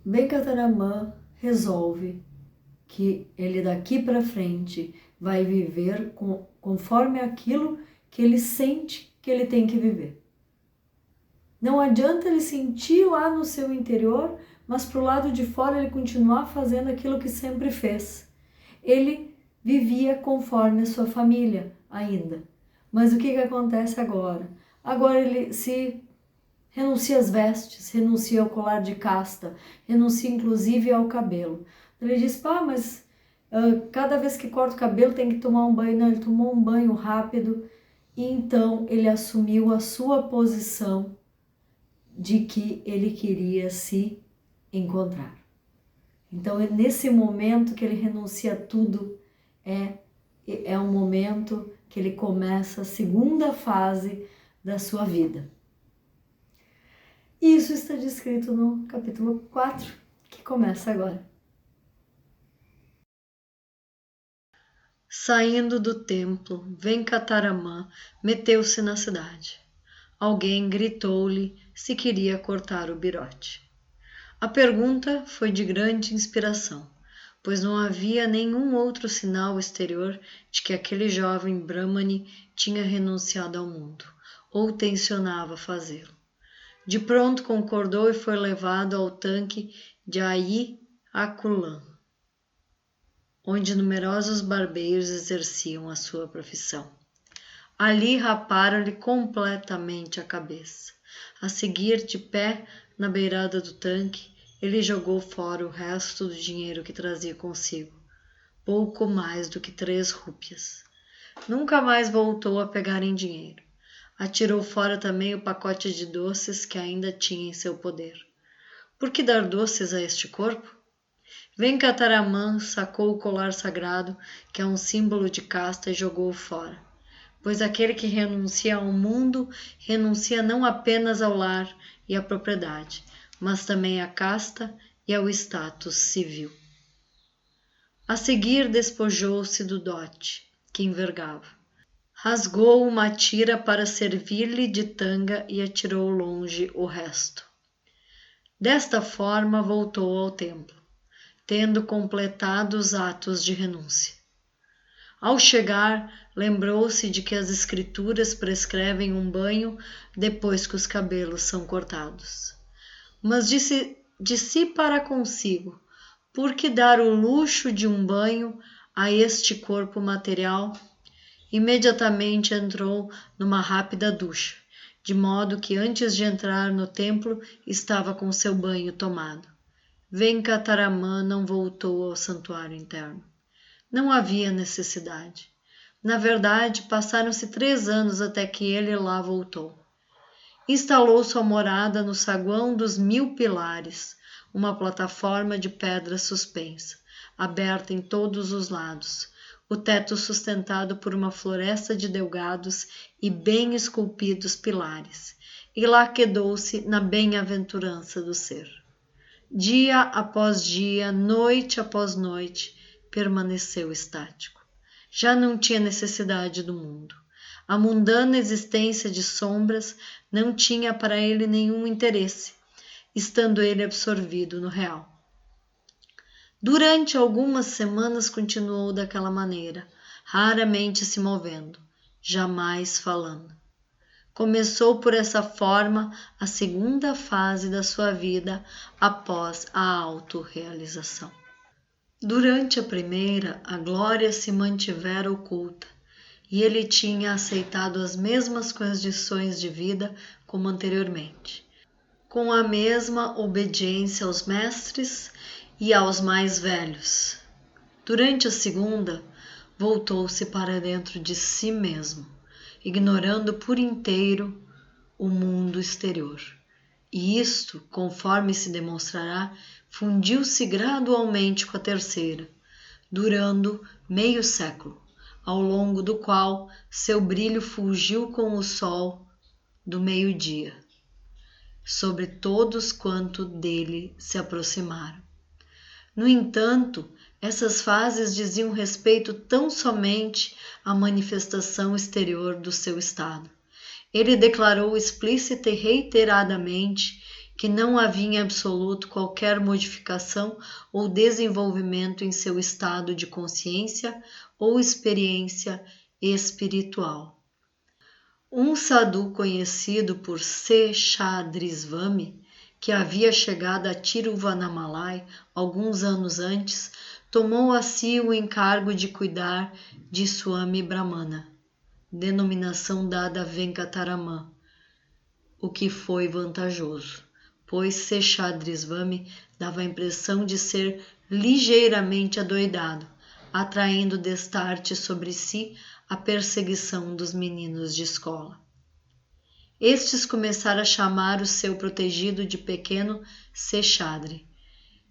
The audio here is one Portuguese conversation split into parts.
Venkataramana resolve que ele daqui para frente vai viver conforme aquilo que ele sente que ele tem que viver. Não adianta ele sentir lá no seu interior, mas para o lado de fora ele continuar fazendo aquilo que sempre fez. Ele vivia conforme a sua família ainda. Mas o que acontece agora? Agora ele se renuncia às vestes, renuncia ao colar de casta, renuncia inclusive ao cabelo. Ele diz, mas cada vez que corta o cabelo tem que tomar um banho. Não, ele tomou um banho rápido e então ele assumiu a sua posição de que ele queria se encontrar. Então, nesse momento que ele renuncia a tudo, é um momento que ele começa a segunda fase da sua vida. E isso está descrito no capítulo 4, que começa agora. Saindo do templo, Venkataramana meteu-se na cidade. Alguém gritou-lhe se queria cortar o birote. A pergunta foi de grande inspiração, pois não havia nenhum outro sinal exterior de que aquele jovem Brahmane tinha renunciado ao mundo, ou tencionava fazê-lo. De pronto concordou e foi levado ao tanque de Ayi-Akulam, onde numerosos barbeiros exerciam a sua profissão. Ali raparam-lhe completamente a cabeça. A seguir, de pé na beirada do tanque, ele jogou fora o resto do dinheiro que trazia consigo, pouco mais do que 3 rúpias. Nunca mais voltou a pegar em dinheiro. Atirou fora também o pacote de doces que ainda tinha em seu poder. Por que dar doces a este corpo? Venkataramana sacou o colar sagrado, que é um símbolo de casta, e jogou-o fora. Pois aquele que renuncia ao mundo, renuncia não apenas ao lar e à propriedade, mas também à casta e ao status civil. A seguir despojou-se do dote que envergava. Rasgou uma tira para servir-lhe de tanga e atirou longe o resto. Desta forma voltou ao templo, tendo completado os atos de renúncia. Ao chegar, lembrou-se de que as escrituras prescrevem um banho depois que os cabelos são cortados. Mas disse para consigo, por que dar o luxo de um banho a este corpo material? Imediatamente entrou numa rápida ducha, de modo que antes de entrar no templo estava com seu banho tomado. Venkataramana não voltou ao santuário interno. Não havia necessidade. Na verdade, passaram-se 3 anos até que ele lá voltou. Instalou sua morada no saguão dos 1000 pilares, uma plataforma de pedra suspensa, aberta em todos os lados, o teto sustentado por uma floresta de delgados e bem esculpidos pilares, e lá quedou-se na bem-aventurança do ser. Dia após dia, noite após noite, permaneceu estático. Já não tinha necessidade do mundo. A mundana existência de sombras não tinha para ele nenhum interesse, estando ele absorvido no real. Durante algumas semanas continuou daquela maneira, raramente se movendo, jamais falando. Começou por essa forma a segunda fase da sua vida após a autorrealização. Durante a primeira, a glória se mantivera oculta, e ele tinha aceitado as mesmas condições de vida como anteriormente, com a mesma obediência aos mestres e aos mais velhos. Durante a segunda, voltou-se para dentro de si mesmo, ignorando por inteiro o mundo exterior. E isto, conforme se demonstrará, fundiu-se gradualmente com a terceira, durando meio século, ao longo do qual seu brilho fulgiu com o sol do meio-dia, sobre todos quanto dele se aproximaram. No entanto, essas fases diziam respeito tão somente à manifestação exterior do seu estado. Ele declarou explícita e reiteradamente que não havia em absoluto qualquer modificação ou desenvolvimento em seu estado de consciência ou experiência espiritual. Um sadhu conhecido por Seshadrisvami, que havia chegado a Tiruvannamalai alguns anos antes, tomou a si o encargo de cuidar de Swami Brahmana, denominação dada a Venkataraman, o que foi vantajoso, pois Seshadrisvami dava a impressão de ser ligeiramente adoidado, atraindo destarte sobre si a perseguição dos meninos de escola. Estes começaram a chamar o seu protegido de pequeno Seshadri.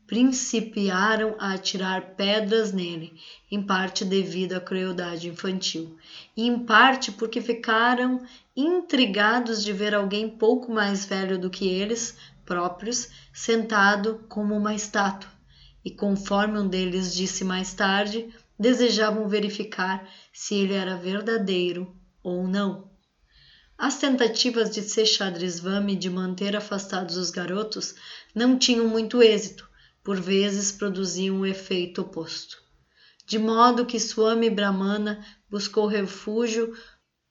Principiaram a atirar pedras nele, em parte devido à crueldade infantil, e em parte porque ficaram intrigados de ver alguém pouco mais velho do que eles próprios sentado como uma estátua, e conforme um deles disse mais tarde, desejavam verificar se ele era verdadeiro ou não. As tentativas de Seshadrisvami de manter afastados os garotos não tinham muito êxito, por vezes produziam o efeito oposto. De modo que Swami Brahmana buscou refúgio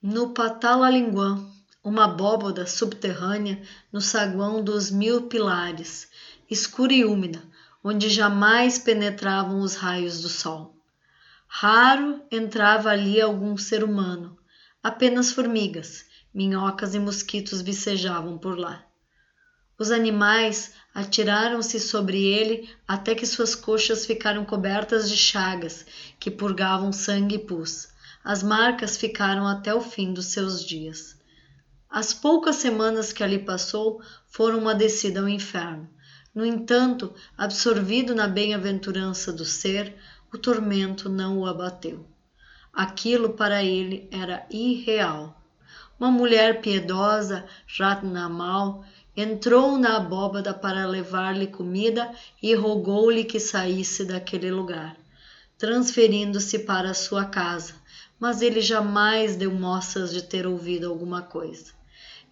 no Patalalinguam, uma abóbada subterrânea no saguão dos 1000 pilares, escura e úmida, onde jamais penetravam os raios do sol. Raro entrava ali algum ser humano, apenas formigas, minhocas e mosquitos vicejavam por lá. Os animais atiraram-se sobre ele até que suas coxas ficaram cobertas de chagas que purgavam sangue e pus. As marcas ficaram até o fim dos seus dias. As poucas semanas que ali passou foram uma descida ao inferno. No entanto, absorvido na bem-aventurança do ser, o tormento não o abateu. Aquilo para ele era irreal. Uma mulher piedosa, Ratnamal, entrou na abóbada para levar-lhe comida e rogou-lhe que saísse daquele lugar, transferindo-se para sua casa, mas ele jamais deu mostras de ter ouvido alguma coisa.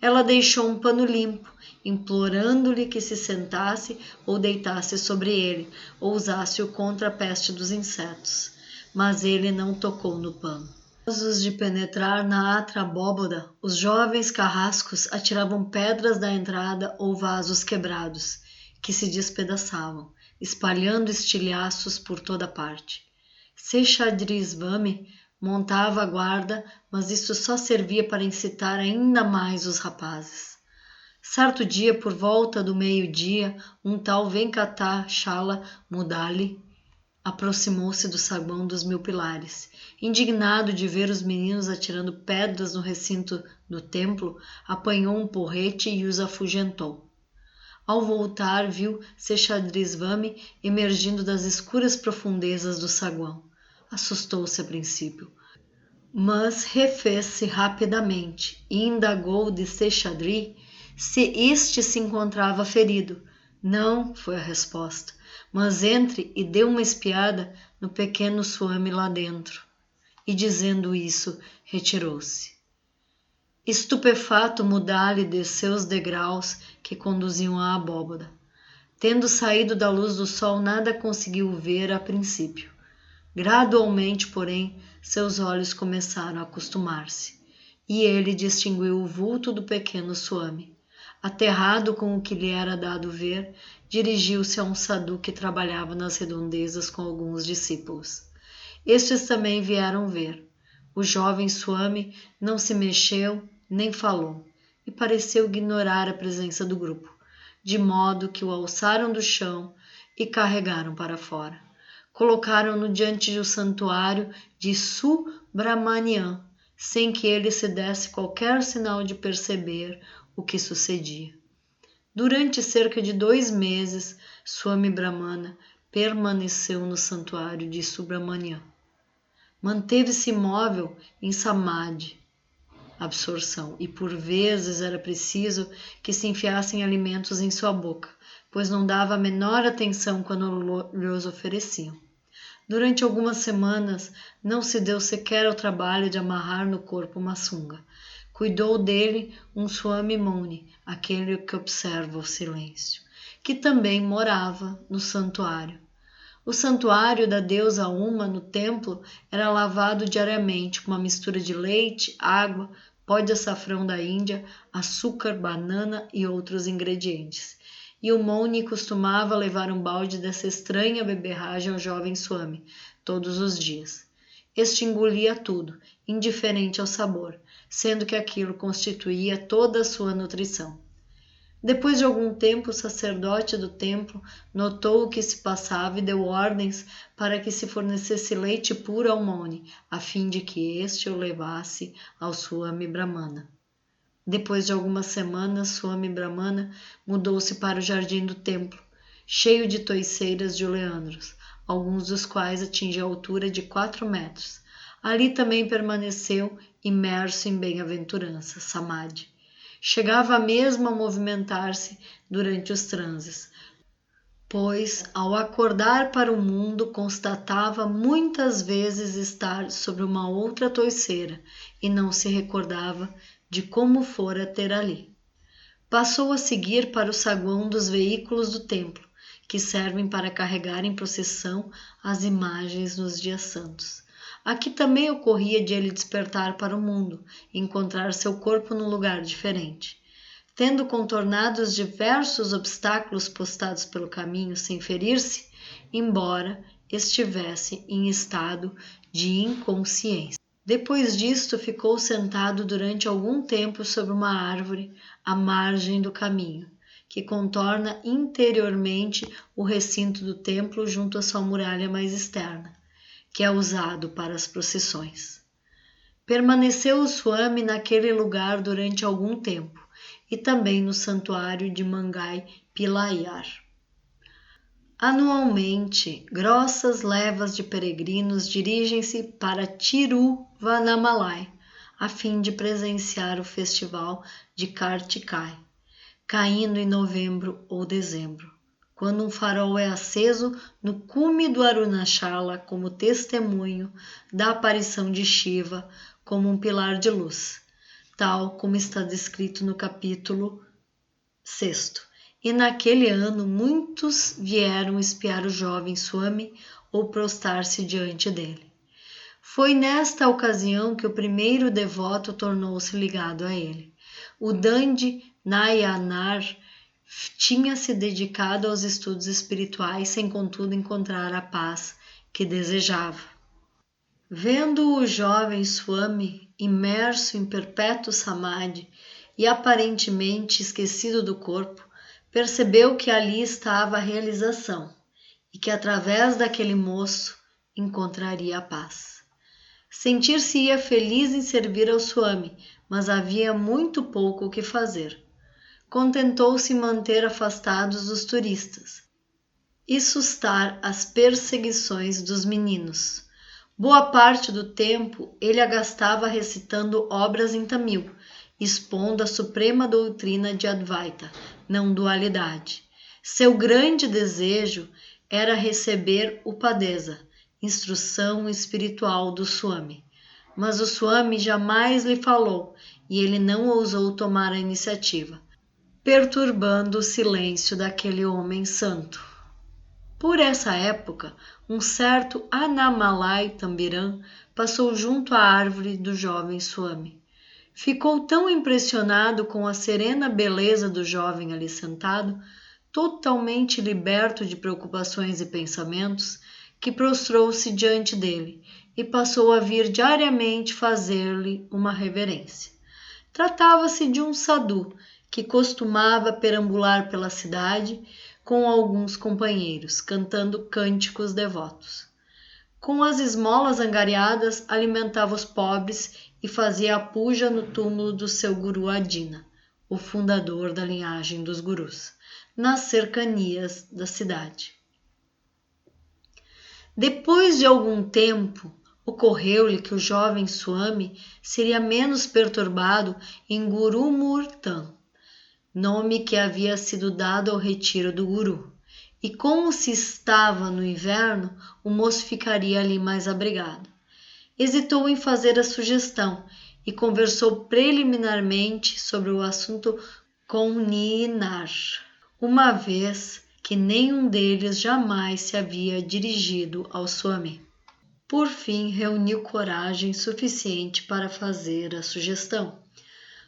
Ela deixou um pano limpo, implorando-lhe que se sentasse ou deitasse sobre ele, ou usasse-o contra a peste dos insetos, mas ele não tocou no pano. Ansiosos de penetrar na atra abóbada, os jovens carrascos atiravam pedras da entrada ou vasos quebrados, que se despedaçavam, espalhando estilhaços por toda parte. Seshadrisvami montava a guarda, mas isso só servia para incitar ainda mais os rapazes. Certo dia, por volta do meio-dia, um tal Venkatachala Mudali aproximou-se do saguão dos 1000 pilares. Indignado de ver os meninos atirando pedras no recinto do templo, apanhou um porrete e os afugentou. Ao voltar, viu Seshadrisvami emergindo das escuras profundezas do saguão. Assustou-se a princípio, mas refez-se rapidamente e indagou de Seshadri se este se encontrava ferido. Não, foi a resposta, mas entre e dê uma espiada no pequeno Swami lá dentro. E dizendo isso, retirou-se. Estupefato, Mudali desceu os degraus que conduziam à abóbada. Tendo saído da luz do sol, nada conseguiu ver a princípio. Gradualmente, porém, seus olhos começaram a acostumar-se, e ele distinguiu o vulto do pequeno Swami. Aterrado com o que lhe era dado ver, dirigiu-se a um sadhu que trabalhava nas redondezas com alguns discípulos. Estes também vieram ver. O jovem Swami não se mexeu nem falou, e pareceu ignorar a presença do grupo, de modo que o alçaram do chão e carregaram para fora. Colocaram-no diante do santuário de Subramanian, sem que ele se desse qualquer sinal de perceber o que sucedia. Durante cerca de 2 meses, Swami Brahmana permaneceu no santuário de Subramanian. Manteve-se imóvel em samadhi, absorção, e por vezes era preciso que se enfiassem alimentos em sua boca, pois não dava a menor atenção quando lhos ofereciam. Durante algumas semanas não se deu sequer ao trabalho de amarrar no corpo uma sunga. cuidou dele um Swami Muni, aquele que observa o silêncio, que também morava no santuário. O santuário da deusa Uma no templo era lavado diariamente com uma mistura de leite, água, pó de açafrão da Índia, açúcar, banana e outros ingredientes. E o Muni costumava levar um balde dessa estranha beberragem ao jovem Swami todos os dias. Este engolia tudo, indiferente ao sabor, sendo que aquilo constituía toda a sua nutrição. Depois de algum tempo, o sacerdote do templo notou o que se passava e deu ordens para que se fornecesse leite puro ao Muni, a fim de que este o levasse ao Swami Brahmana. Depois de algumas semanas, Swami Brahmana mudou-se para o jardim do templo, cheio de toiceiras de oleandros, alguns dos quais atingiam a altura de 4 metros. Ali também permaneceu imerso em bem-aventurança, samadhi. Chegava mesmo a movimentar-se durante os transes, pois, ao acordar para o mundo, constatava muitas vezes estar sobre uma outra toiceira e não se recordava de como fora ter ali. Passou a seguir para o saguão dos veículos do templo, que servem para carregar em procissão as imagens nos dias santos. Aqui também ocorria de ele despertar para o mundo, encontrar seu corpo num lugar diferente. Tendo contornado os diversos obstáculos postados pelo caminho sem ferir-se, embora estivesse em estado de inconsciência. Depois disto, ficou sentado durante algum tempo sobre uma árvore à margem do caminho, que contorna interiormente o recinto do templo junto à sua muralha mais externa, que é usado para as procissões. Permaneceu o Swami naquele lugar durante algum tempo, e também no santuário de Mangai Pilayar. Anualmente, grossas levas de peregrinos dirigem-se para Tiruvannamalai, a fim de presenciar o festival de Kartikai, caindo em novembro ou dezembro, quando um farol é aceso no cume do Arunachala como testemunho da aparição de Shiva como um pilar de luz, tal como está descrito no capítulo 6. E naquele ano muitos vieram espiar o jovem Swami ou prostrar-se diante dele. Foi nesta ocasião que o primeiro devoto tornou-se ligado a ele. O Dandi Nayanar tinha se dedicado aos estudos espirituais sem contudo encontrar a paz que desejava. Vendo o jovem Swami imerso em perpétuo samadhi e aparentemente esquecido do corpo, percebeu que ali estava a realização e que através daquele moço encontraria a paz. Sentir-se-ia feliz em servir ao Swami, mas havia muito pouco o que fazer. Contentou-se em manter afastados dos turistas e sustar as perseguições dos meninos. Boa parte do tempo ele a gastava recitando obras em tamil, expondo a suprema doutrina de Advaita, não dualidade. Seu grande desejo era receber Upadesa, instrução espiritual do Swami. Mas o Swami jamais lhe falou e ele não ousou tomar a iniciativa, perturbando o silêncio daquele homem santo. Por essa época, um certo Annamalai Tambiran passou junto à árvore do jovem Swami. Ficou tão impressionado com a serena beleza do jovem ali sentado, totalmente liberto de preocupações e pensamentos, que prostrou-se diante dele e passou a vir diariamente fazer-lhe uma reverência. Tratava-se de um sadhu que costumava perambular pela cidade com alguns companheiros, cantando cânticos devotos. Com as esmolas angariadas, alimentava os pobres e fazia a puja no túmulo do seu guru Adina, o fundador da linhagem dos gurus, nas cercanias da cidade. Depois de algum tempo, ocorreu-lhe que o jovem Swami seria menos perturbado em Gurumurtam, nome que havia sido dado ao retiro do guru, e como se estava no inverno, o moço ficaria ali mais abrigado. Hesitou em fazer a sugestão e conversou preliminarmente sobre o assunto com Ninar, uma vez que nenhum deles jamais se havia dirigido ao Swami. Por fim, reuniu coragem suficiente para fazer a sugestão.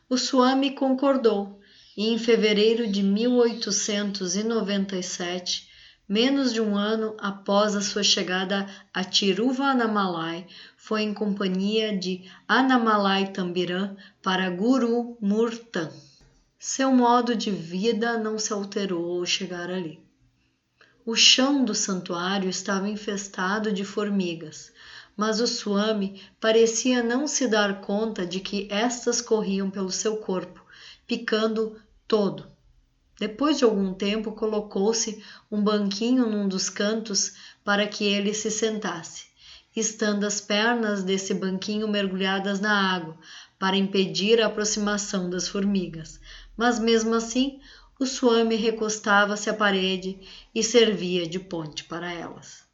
O Swami concordou e em fevereiro de 1897, menos de um ano após a sua chegada a Tiruvannamalai, foi em companhia de Annamalai Tambiran para Guru Murtan. Seu modo de vida não se alterou ao chegar ali. O chão do santuário estava infestado de formigas, mas o Swami parecia não se dar conta de que estas corriam pelo seu corpo, picando todo. Depois de algum tempo, colocou-se um banquinho num dos cantos para que ele se sentasse, estando as pernas desse banquinho mergulhadas na água, para impedir a aproximação das formigas. Mas mesmo assim, o Swami recostava-se à parede e servia de ponte para elas.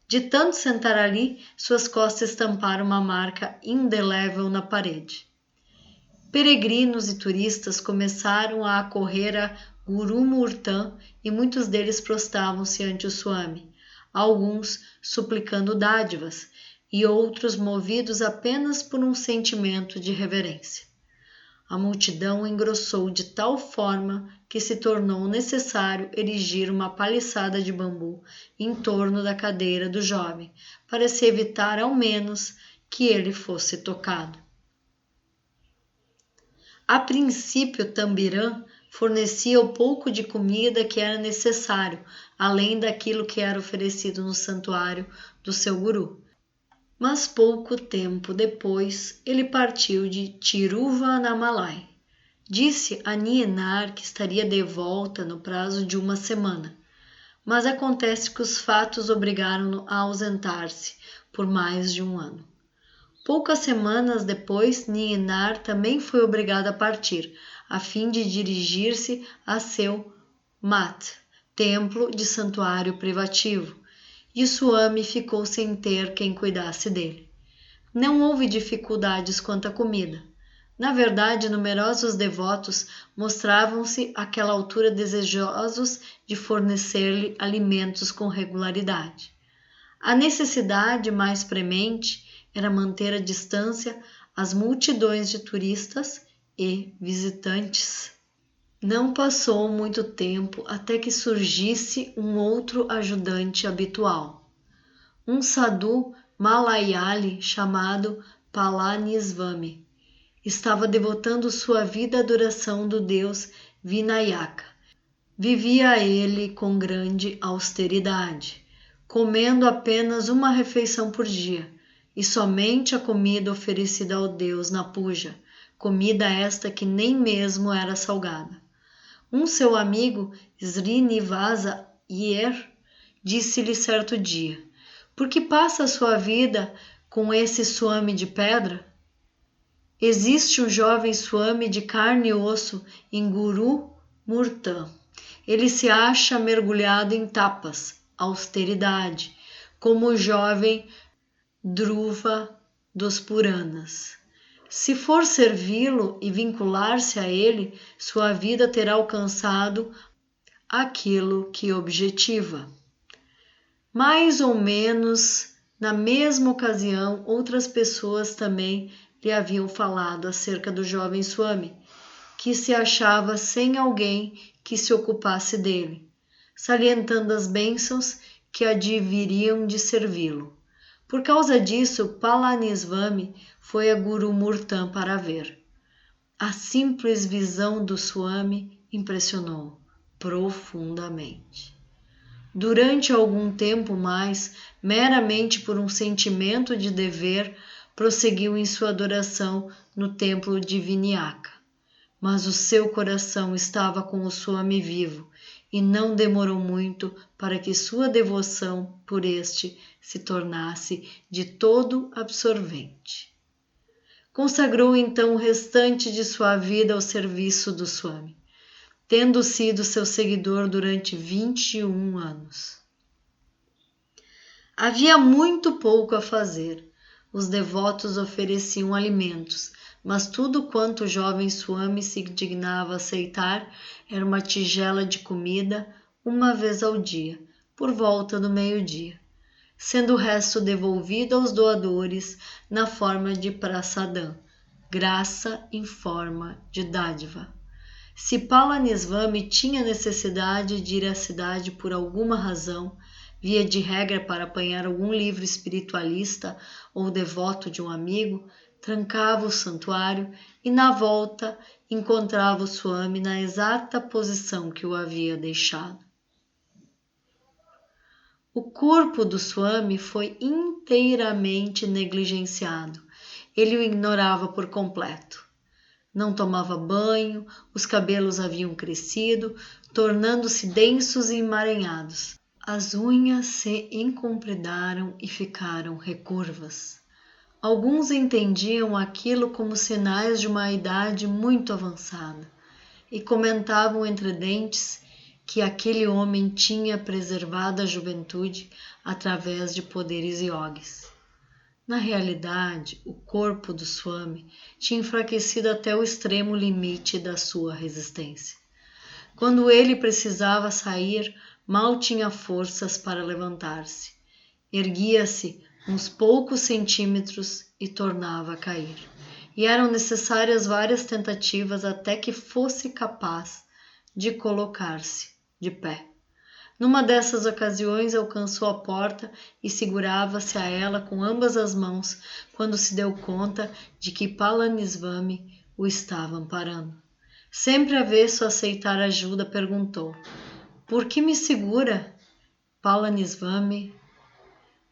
De tanto sentar ali, suas costas estamparam uma marca indelével na parede. Peregrinos e turistas começaram a acorrer a Guru Murtan e muitos deles prostravam-se ante o Swami, alguns suplicando dádivas e outros movidos apenas por um sentimento de reverência. A multidão engrossou de tal forma que se tornou necessário erigir uma paliçada de bambu em torno da cadeira do jovem, para se evitar ao menos que ele fosse tocado. A princípio, Tambiran fornecia o pouco de comida que era necessário, além daquilo que era oferecido no santuário do seu guru. Mas pouco tempo depois, ele partiu de Tiruvannamalai. Disse a Ninar que estaria de volta no prazo de uma semana, mas acontece que os fatos obrigaram-no a ausentar-se por mais de um ano. Poucas semanas depois, Ninar também foi obrigado a partir, a fim de dirigir-se a seu Mat, templo de santuário privativo, e o Swami ficou sem ter quem cuidasse dele. Não houve dificuldades quanto à comida. Na verdade, numerosos devotos mostravam-se àquela altura desejosos de fornecer-lhe alimentos com regularidade. A necessidade mais premente era manter à distância as multidões de turistas e visitantes. Não passou muito tempo até que surgisse um outro ajudante habitual, um sadhu malayali chamado Palanisvami. Estava devotando sua vida à adoração do deus Vinayaka. Vivia ele com grande austeridade, comendo apenas uma refeição por dia, e somente a comida oferecida ao deus na puja, comida esta que nem mesmo era salgada. Um seu amigo, Srinivasa Iyer, disse-lhe certo dia: "Por que passa a sua vida com esse Swami de pedra? Existe um jovem Swami de carne e osso em Guru Murtan. Ele se acha mergulhado em tapas, austeridade, como o jovem Dhruva dos Puranas. Se for servi-lo e vincular-se a ele, sua vida terá alcançado aquilo que objetiva." Mais ou menos na mesma ocasião, outras pessoas também lhe haviam falado acerca do jovem Swami, que se achava sem alguém que se ocupasse dele, salientando as bênçãos que adviriam de servi-lo. Por causa disso, Palanisvami foi a Guru Murtan para ver. A simples visão do Swami impressionou profundamente. Durante algum tempo mais, meramente por um sentimento de dever, prosseguiu em sua adoração no templo de Vinayaka. Mas o seu coração estava com o Swami vivo, e não demorou muito para que sua devoção por este se tornasse de todo absorvente. Consagrou então o restante de sua vida ao serviço do Swami, tendo sido seu seguidor durante 21 anos. Havia muito pouco a fazer. Os devotos ofereciam alimentos, mas tudo quanto o jovem Swami se dignava aceitar era uma tigela de comida uma vez ao dia, por volta do meio-dia, sendo o resto devolvido aos doadores na forma de prasadam, graça em forma de dádiva. Se Palanieswami tinha necessidade de ir à cidade por alguma razão, via de regra para apanhar algum livro espiritualista ou devoto de um amigo, trancava o santuário e, na volta, encontrava o Swami na exata posição que o havia deixado. O corpo do Swami foi inteiramente negligenciado. Ele o ignorava por completo. Não tomava banho, os cabelos haviam crescido, tornando-se densos e emaranhados. As unhas se encompridaram e ficaram recurvas. Alguns entendiam aquilo como sinais de uma idade muito avançada e comentavam entre dentes que aquele homem tinha preservado a juventude através de poderes yogis. Na realidade, o corpo do Swami tinha enfraquecido até o extremo limite da sua resistência. Quando ele precisava sair, mal tinha forças para levantar-se. Erguia-se uns poucos centímetros e tornava a cair. E eram necessárias várias tentativas até que fosse capaz de colocar-se de pé. Numa dessas ocasiões alcançou a porta e segurava-se a ela com ambas as mãos quando se deu conta de que Palanieswami o estava amparando. Sempre avesso a aceitar ajuda, perguntou: "Por que me segura?" Palanieswami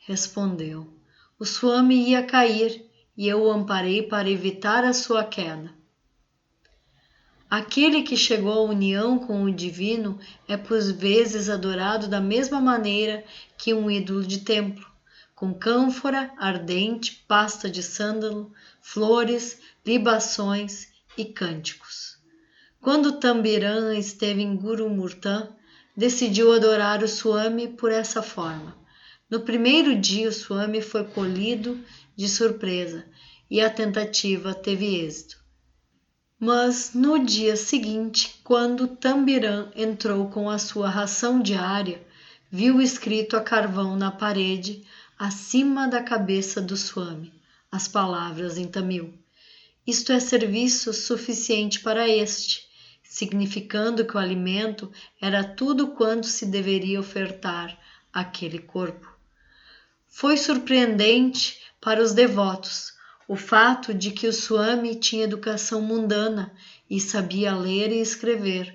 respondeu: "O Swami ia cair e eu o amparei para evitar a sua queda." Aquele que chegou à união com o divino é por vezes adorado da mesma maneira que um ídolo de templo, com cânfora ardente, pasta de sândalo, flores, libações e cânticos. Quando Tambiran esteve em Gurumurtan, decidiu adorar o Swami por essa forma. No primeiro dia o Swami foi colhido de surpresa e a tentativa teve êxito. Mas no dia seguinte, quando Tambiran entrou com a sua ração diária, viu escrito a carvão na parede, acima da cabeça do Swami, as palavras em tamil: "Isto é serviço suficiente para este", significando que o alimento era tudo quanto se deveria ofertar àquele corpo. Foi surpreendente para os devotos o fato de que o Swami tinha educação mundana e sabia ler e escrever.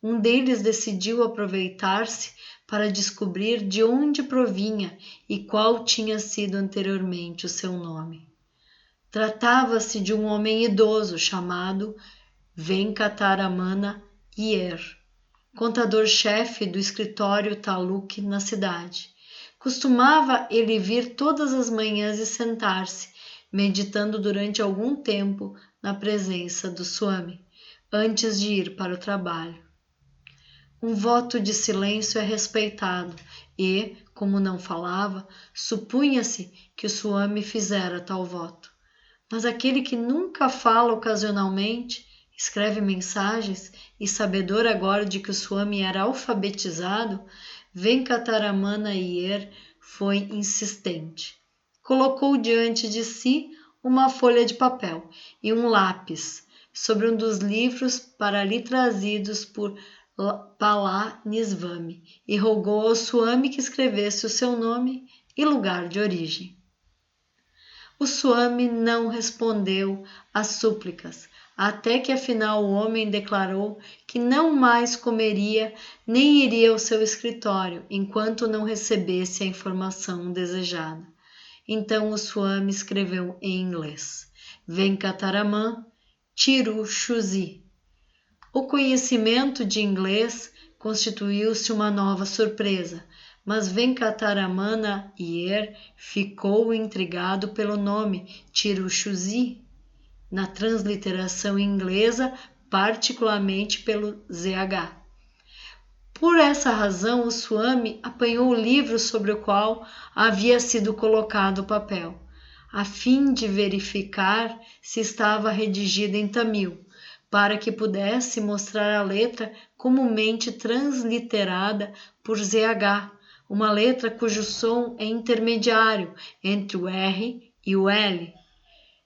Um deles decidiu aproveitar-se para descobrir de onde provinha e qual tinha sido anteriormente o seu nome. Tratava-se de um homem idoso chamado Venkataramana Iyer, contador-chefe do escritório Taluk na cidade. Costumava ele vir todas as manhãs e sentar-se, meditando durante algum tempo na presença do Swami, antes de ir para o trabalho. Um voto de silêncio é respeitado e, como não falava, supunha-se que o Swami fizera tal voto. Mas aquele que nunca fala ocasionalmente, escreve mensagens e, sabedor agora de que o Swami era alfabetizado, Venkataramana Iyer foi insistente. Colocou diante de si uma folha de papel e um lápis sobre um dos livros para ali trazidos por Palanieswami e rogou ao Swami que escrevesse o seu nome e lugar de origem. O Swami não respondeu às súplicas, até que afinal o homem declarou que não mais comeria nem iria ao seu escritório enquanto não recebesse a informação desejada. Então o Swami escreveu em inglês: Venkataraman Tirushuzi. O conhecimento de inglês constituiu-se uma nova surpresa, mas Venkataramana Iyer ficou intrigado pelo nome Tirushuzi, na transliteração inglesa, particularmente pelo ZH. Por essa razão, o Swami apanhou o livro sobre o qual havia sido colocado o papel. a fim de verificar se estava redigida em tamil, para que pudesse mostrar a letra comumente transliterada por ZH, uma letra cujo som é intermediário entre o R e o L.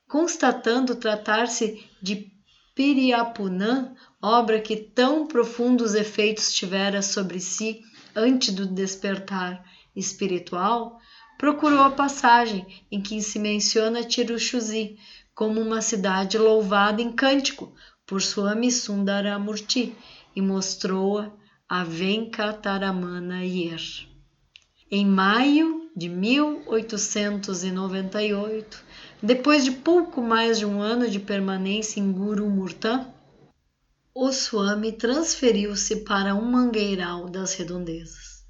Constatando tratar-se de Piriapunã, obra que tão profundos efeitos tivera sobre si antes do despertar espiritual, procurou a passagem em que se menciona Tiruchuzi como uma cidade louvada em cântico por Swami Sundaramurti e mostrou-a a Venkataramana Iyer. Em maio de 1898, depois de pouco mais de um ano de permanência em Gurumurta, o Swami transferiu-se para um mangueiral das redondezas.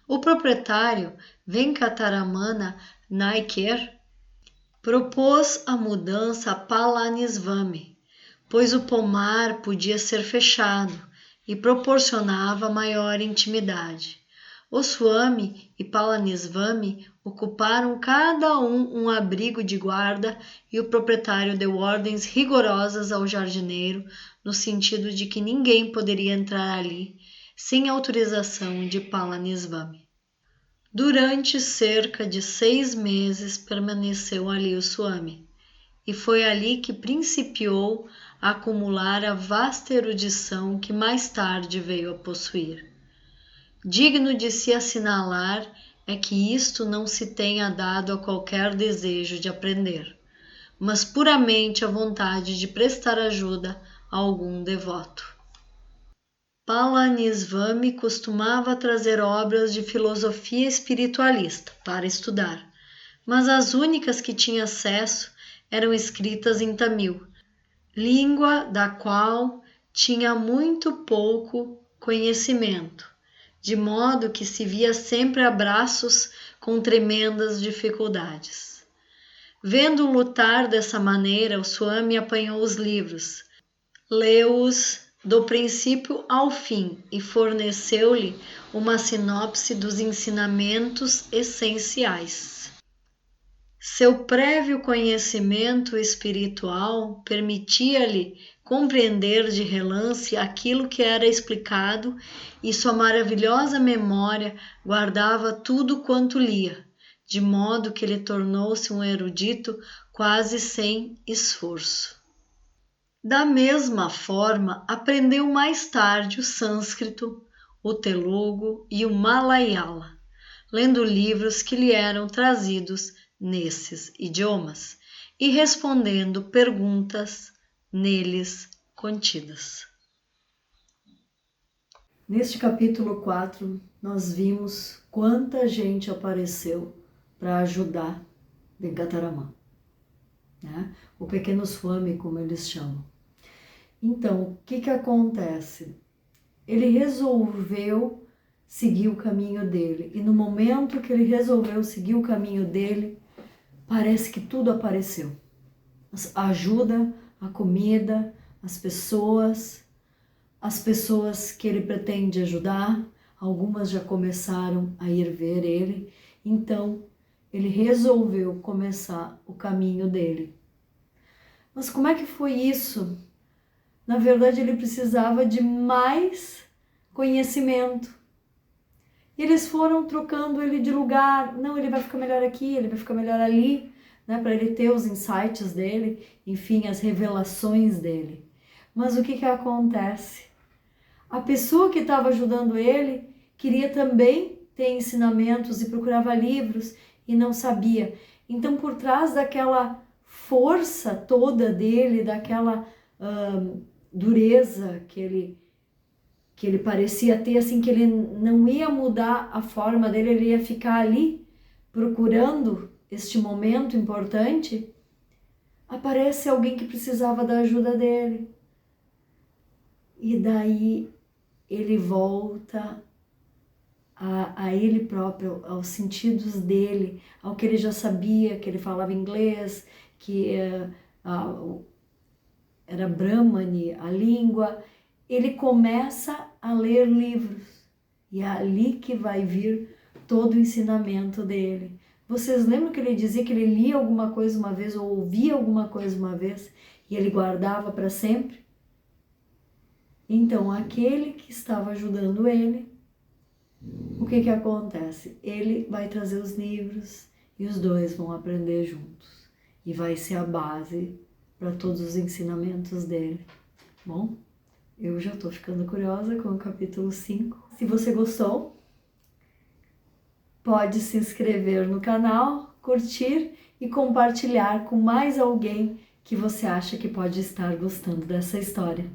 O proprietário, Venkataramana Naiker, propôs a mudança a Palanisvami, pois o pomar podia ser fechado e proporcionava maior intimidade. O Swami e Palanisvami ocuparam cada um abrigo de guarda e o proprietário deu ordens rigorosas ao jardineiro no sentido de que ninguém poderia entrar ali sem autorização de Palanisvami. Durante cerca de 6 meses permaneceu ali o Swami, e foi ali que principiou a acumular a vasta erudição que mais tarde veio a possuir. Digno de se assinalar é que isto não se tenha dado a qualquer desejo de aprender, mas puramente a vontade de prestar ajuda a algum devoto. Palanisvami costumava trazer obras de filosofia espiritualista para estudar, mas as únicas que tinha acesso eram escritas em tamil, língua da qual tinha muito pouco conhecimento, de modo que se via sempre a braços com tremendas dificuldades. Vendo lutar dessa maneira, o Swami apanhou os livros, leu-os do princípio ao fim e forneceu-lhe uma sinopse dos ensinamentos essenciais. Seu prévio conhecimento espiritual permitia-lhe compreender de relance aquilo que era explicado e sua maravilhosa memória guardava tudo quanto lia, de modo que ele tornou-se um erudito quase sem esforço. Da mesma forma, aprendeu mais tarde o sânscrito, o telugu e o malayala, lendo livros que lhe eram trazidos nesses idiomas e respondendo perguntas neles contidas. Neste capítulo 4, nós vimos quanta gente apareceu para ajudar Venkataramana, né? O pequeno Swami, como eles chamam. Então, o que acontece? Ele resolveu seguir o caminho dele, e no momento que ele resolveu seguir o caminho dele, parece que tudo apareceu. A ajuda, a comida, as pessoas que ele pretende ajudar, algumas já começaram a ir ver ele, então ele resolveu começar o caminho dele. Mas como é que foi isso? Na verdade, ele precisava de mais conhecimento. E eles foram trocando ele de lugar. Não, ele vai ficar melhor aqui, ele vai ficar melhor ali, né? Para ele ter os insights dele, enfim, as revelações dele. Mas o que acontece? A pessoa que estava ajudando ele queria também ter ensinamentos e procurava livros e não sabia. Então, por trás daquela força toda dele, daquela dureza que ele parecia ter, assim, que ele não ia mudar a forma dele, ele ia ficar ali procurando este momento importante, aparece alguém que precisava da ajuda dele. E daí ele volta a ele próprio, aos sentidos dele, ao que ele já sabia, que ele falava inglês, que era Brahmani, a língua. Ele começa a ler livros, e é ali que vai vir todo o ensinamento dele. Vocês lembram que ele dizia que ele lia alguma coisa uma vez ou ouvia alguma coisa uma vez e ele guardava para sempre? Então, aquele que estava ajudando ele, o que acontece? Ele vai trazer os livros e os dois vão aprender juntos. E vai ser a base para todos os ensinamentos dele. Bom, eu já estou ficando curiosa com o capítulo 5. Se você gostou, pode se inscrever no canal, curtir e compartilhar com mais alguém que você acha que pode estar gostando dessa história.